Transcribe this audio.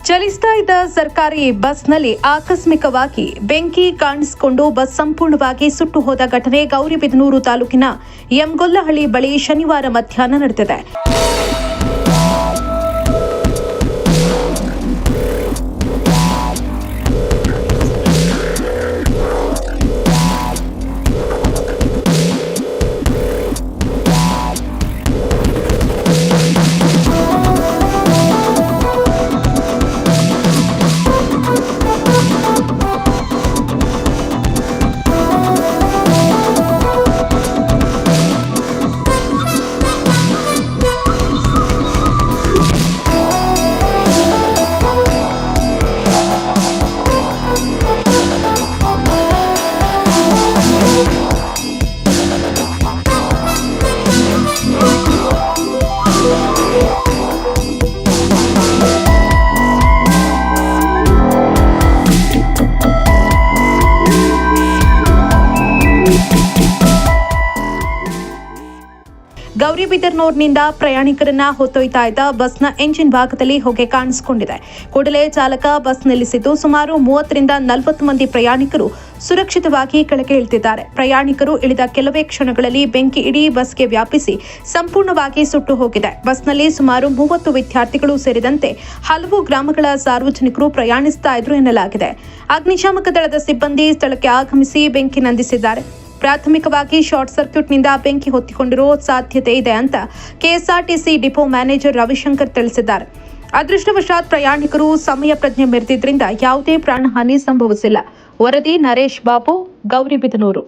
ಚಲಿಸ್ತಾ ಇದ್ದ ಸರ್ಕಾರಿ ಬಸ್ನಲ್ಲಿ ಆಕಸ್ಮಿಕವಾಗಿ ಬೆಂಕಿ ಕಾಣಿಸಿಕೊಂಡು ಬಸ್ ಸಂಪೂರ್ಣವಾಗಿ ಸುಟ್ಟು ಹೋದ ಘಟನೆ ಗೌರಿಬಿದನೂರು ತಾಲೂಕಿನ ಯಮಗೊಲ್ಲಹಳ್ಳಿ ಬಳಿ ಶನಿವಾರ ಮಧ್ಯಾಹ್ನ ನಡೆದಿದೆ. ಗೌರಿಬಿದನೂರಿನಿಂದ ಪ್ರಯಾಣಿಕರನ್ನ ಹೊತ್ತೊಯ್ತಾ ಇದ್ದ ಬಸ್ನ ಎಂಜಿನ್ ಭಾಗದಲ್ಲಿ ಹೊಗೆ ಕಾಣಿಸಿಕೊಂಡಿದೆ. ಕೂಡಲೇ ಚಾಲಕ ಬಸ್ ನಿಲ್ಲಿಸಿದ್ದು ಸುಮಾರು 30ರಿಂದ 40 ಮಂದಿ ಪ್ರಯಾಣಿಕರು ಸುರಕ್ಷಿತವಾಗಿ ಕೆಳಗೆ ಇಳಿದಿದ್ದಾರೆ. ಪ್ರಯಾಣಿಕರು ಇಳಿದ ಕೆಲವೇ ಕ್ಷಣಗಳಲ್ಲಿ ಬೆಂಕಿ ಇಡೀ ಬಸ್ಗೆ ವ್ಯಾಪಿಸಿ ಸಂಪೂರ್ಣವಾಗಿ ಸುಟ್ಟು ಹೋಗಿದೆ. ಬಸ್ನಲ್ಲಿ ಸುಮಾರು 30 ವಿದ್ಯಾರ್ಥಿಗಳು ಸೇರಿದಂತೆ ಹಲವು ಗ್ರಾಮಗಳ ಸಾರ್ವಜನಿಕರು ಪ್ರಯಾಣಿಸ್ತಾ ಇದ್ರು ಎನ್ನಲಾಗಿದೆ. ಅಗ್ನಿಶಾಮಕ ದಳದ ಸಿಬ್ಬಂದಿ ಸ್ಥಳಕ್ಕೆ ಆಗಮಿಸಿ ಬೆಂಕಿ ನಂದಿಸಿದ್ದಾರೆ. ಪ್ರಾಥಮಿಕವಾಗಿ ಶಾರ್ಟ್ ಸರ್ಕ್ಯೂಟ್ನಿಂದ ಬೆಂಕಿ ಹೊತ್ತಿಕೊಂಡಿರುವ ಸಾಧ್ಯತೆ ಇದೆ ಅಂತ ಕೆಎಸ್ಆರ್ಟಿಸಿ ಡಿಪೋ ಮ್ಯಾನೇಜರ್ ರವಿಶಂಕರ್ ತಿಳಿಸಿದ್ದಾರೆ. ಅದೃಷ್ಟವಶಾತ್ ಪ್ರಯಾಣಿಕರು ಸಮಯ ಪ್ರಜ್ಞೆ ಮೆರೆದಿದ್ದರಿಂದ ಯಾವುದೇ ಪ್ರಾಣಹಾನಿ ಸಂಭವಿಸಿಲ್ಲ. ವರದಿ ನರೇಶ್ ಬಾಬು, ಗೌರಿಬಿದನೂರು.